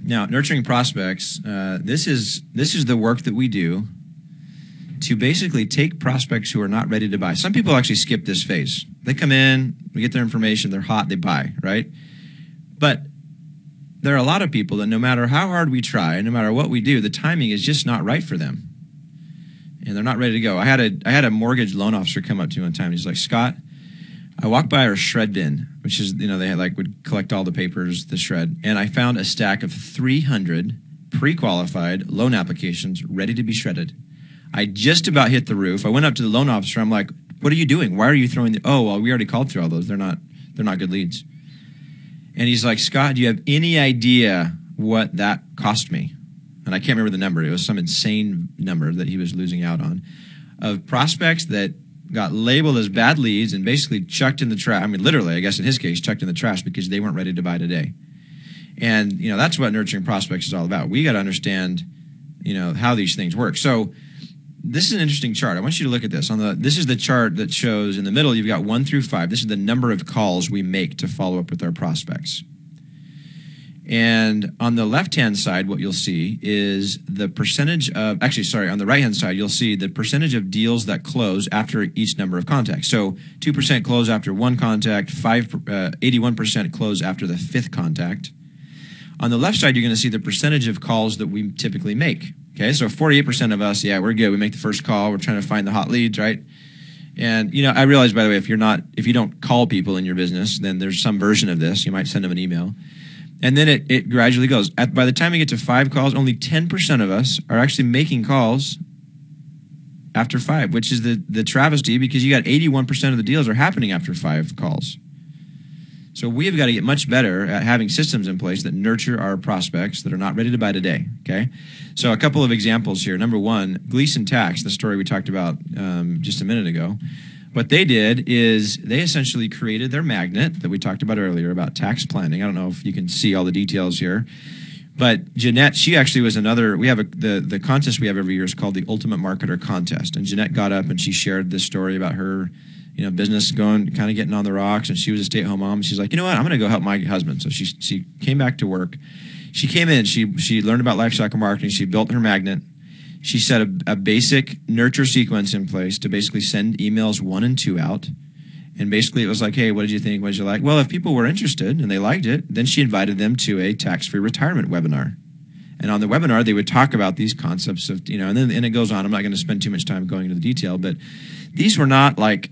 Now, nurturing prospects, this is the work that we do to basically take prospects who are not ready to buy. Some people actually skip this phase. They come in, we get their information, they're hot, they buy, right? But there are a lot of people that no matter how hard we try, no matter what we do, the timing is just not right for them. And they're not ready to go. I had a mortgage loan officer come up to me one time. He's like, Scott, I walked by our shred bin, which is, they had would collect all the papers, the shred, and I found a stack of 300 pre-qualified loan applications ready to be shredded. I just about hit the roof. I went up to the loan officer. I'm like, what are you doing? Why are you throwing oh, well, we already called through all those. They're not good leads. And he's like, Scott, do you have any idea what that cost me? And I can't remember the number. It was some insane number that he was losing out on of prospects that got labeled as bad leads and basically chucked in the trash. I mean, literally, I guess in his case, chucked in the trash because they weren't ready to buy today. And, that's what nurturing prospects is all about. We got to understand, how these things work. So this is an interesting chart. I want you to look at this. This is the chart that shows in the middle, you've got 1 through 5. This is the number of calls we make to follow up with our prospects. And on the left-hand side, what you'll see is the percentage of, on the right-hand side, you'll see the percentage of deals that close after each number of contacts. So 2% close after 1 contact, 81% close after the 5th contact. On the left side, you're going to see the percentage of calls that we typically make. Okay, so 48% of us, yeah, we're good. We make the first call. We're trying to find the hot leads, right? And, I realize, by the way, if you don't call people in your business, then there's some version of this. You might send them an email. And then it gradually goes. By the time we get to 5 calls, only 10% of us are actually making calls after 5, which is the travesty because you got 81% of the deals are happening after 5 calls. So we have got to get much better at having systems in place that nurture our prospects that are not ready to buy today, okay? So a couple of examples here. Number 1, Gleason Tax, the story we talked about just a minute ago. What they did is they essentially created their magnet that we talked about earlier about tax planning. I don't know if you can see all the details here. But Jeanette, she actually was we have the contest we have every year is called the Ultimate Marketer Contest. And Jeanette got up and she shared this story about her business kind of getting on the rocks. And she was a stay-at-home mom. And she's like, you know what, I'm going to go help my husband. So she came back to work. She came in, she learned about life cycle marketing. She built her magnet. She set a basic nurture sequence in place to basically send emails 1 and 2 out. And basically it was like, hey, what did you think? What did you like? Well, if people were interested and they liked it, then she invited them to a tax-free retirement webinar. And on the webinar, they would talk about these concepts of, and it goes on. I'm not going to spend too much time going into the detail, but these were not like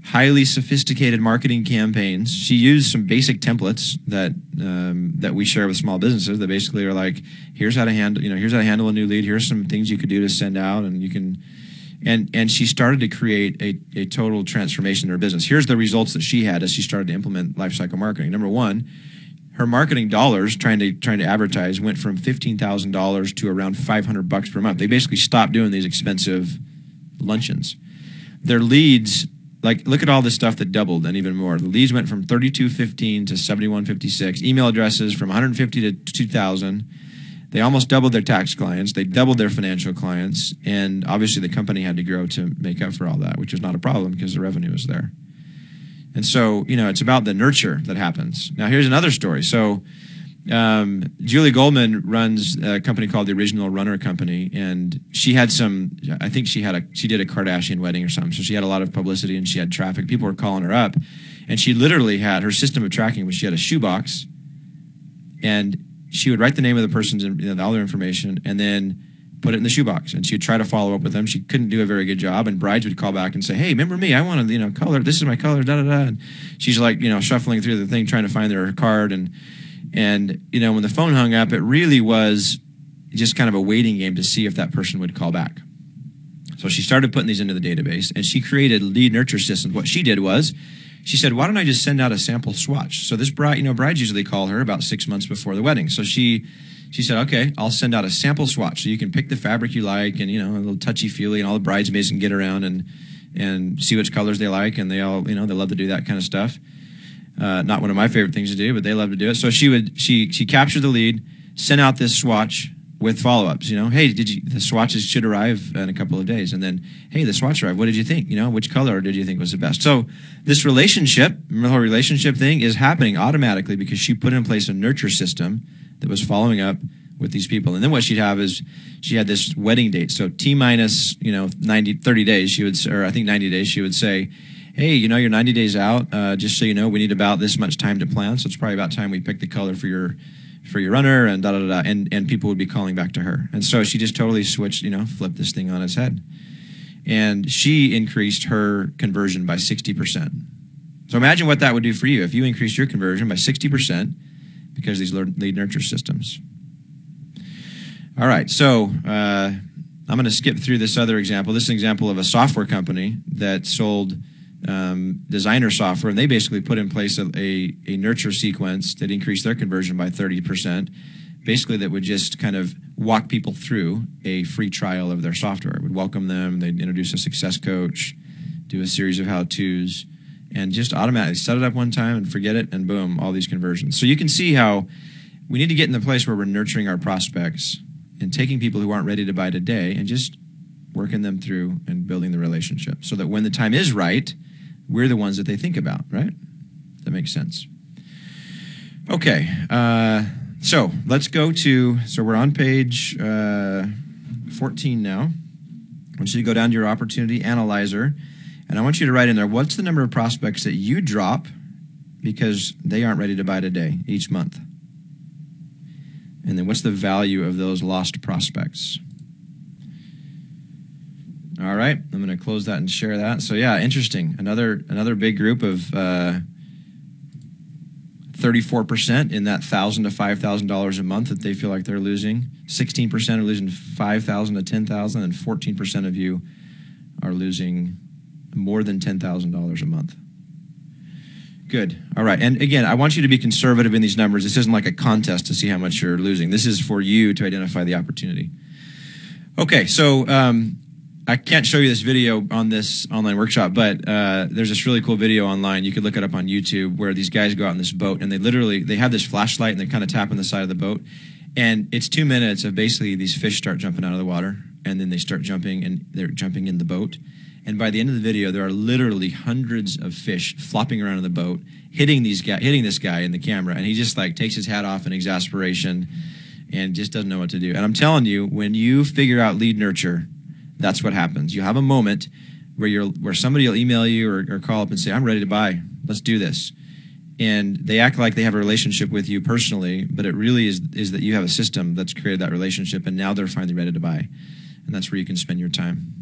highly sophisticated marketing campaigns. She used some basic templates that we share with small businesses that basically are like, here's how to handle a new lead. Here's some things you could do to send out, and you can, and she started to create a total transformation in her business. Here's the results that she had as she started to implement lifecycle marketing. Number 1, her marketing dollars trying to advertise went from $15,000 to around $500 per month. They basically stopped doing these expensive luncheons. Their leads, look at all this stuff that doubled and even more. The leads went from 3215 to 7156. Email addresses from 150 to 2,000. They almost doubled their tax clients. They doubled their financial clients. And obviously the company had to grow to make up for all that, which was not a problem because the revenue was there. And so, it's about the nurture that happens. Now, here's another story. So Julie Goldman runs a company called the Original Runner Company, and she had I think she did a Kardashian wedding or something, so she had a lot of publicity and she had traffic. People were calling her up, and she literally had her system of tracking was she had a shoebox, and she would write the name of the person's, all their information, and then put it in the shoebox, and she'd try to follow up with them. She couldn't do a very good job, and brides would call back and say, hey, remember me? I want to, color. This is my color, da-da-da. And she's like, shuffling through the thing, trying to find their card, and when the phone hung up, it really was just kind of a waiting game to see if that person would call back. So she started putting these into the database, and she created lead nurture systems. What she did was, she said, why don't I just send out a sample swatch? So this bride, brides usually call her about 6 months before the wedding. So she said, okay, I'll send out a sample swatch. So you can pick the fabric you like, and, a little touchy-feely, and all the bridesmaids can get around and see which colors they like, and they all, they love to do that kind of stuff. Not one of my favorite things to do, but they love to do it. So she captured the lead, sent out this swatch with follow-ups. Hey, the swatches should arrive in a couple of days, and then, hey, the swatch arrived. What did you think? Which color did you think was the best? So this relationship, the whole relationship thing, is happening automatically because she put in place a nurture system that was following up with these people. And then what she'd have is she had this wedding date. So T minus, 30 days, she would, or I think 90 days, she would say, hey, you're 90 days out. Just so you know, we need about this much time to plan. So it's probably about time we pick the color for your runner and da-da-da-da. And people would be calling back to her. And so she just totally switched, flipped this thing on its head. And she increased her conversion by 60%. So imagine what that would do for you if you increased your conversion by 60% because of these lead nurture systems. All right, so I'm going to skip through this other example. This is an example of a software company that sold designer software, and they basically put in place a nurture sequence that increased their conversion by 30%. Basically, that would just kind of walk people through a free trial of their software. It would welcome them. They'd introduce a success coach, do a series of how-tos, and just automatically set it up one time and forget it, and boom, all these conversions. So you can see how we need to get in the place where we're nurturing our prospects and taking people who aren't ready to buy today and just working them through and building the relationship so that when the time is right, we're the ones that they think about, right? That makes sense. Okay, so let's go to, so we're on page 14 now. I want you to go down to your opportunity analyzer, and I want you to write in there, what's the number of prospects that you drop because they aren't ready to buy today each month? And then what's the value of those lost prospects? All right, I'm going to close that and share that. So yeah, interesting. Another big group of 34% in that $1,000 to $5,000 a month that they feel like they're losing. 16% are losing $5,000 to $10,000, and 14% of you are losing more than $10,000 a month. Good. All right. And again, I want you to be conservative in these numbers. This isn't like a contest to see how much you're losing. This is for you to identify the opportunity. Okay, so I can't show you this video on this online workshop, but there's this really cool video online. You could look it up on YouTube where these guys go out in this boat and they have this flashlight and they kind of tap on the side of the boat. And it's 2 minutes of basically these fish start jumping out of the water and then they start jumping and they're jumping in the boat. And by the end of the video, there are literally hundreds of fish flopping around in the boat, hitting this guy in the camera. And he just like takes his hat off in exasperation and just doesn't know what to do. And I'm telling you, when you figure out lead nurture, that's what happens. You have a moment where somebody will email you or call up and say, I'm ready to buy. Let's do this. And they act like they have a relationship with you personally, but it really is that you have a system that's created that relationship, and now they're finally ready to buy. And that's where you can spend your time.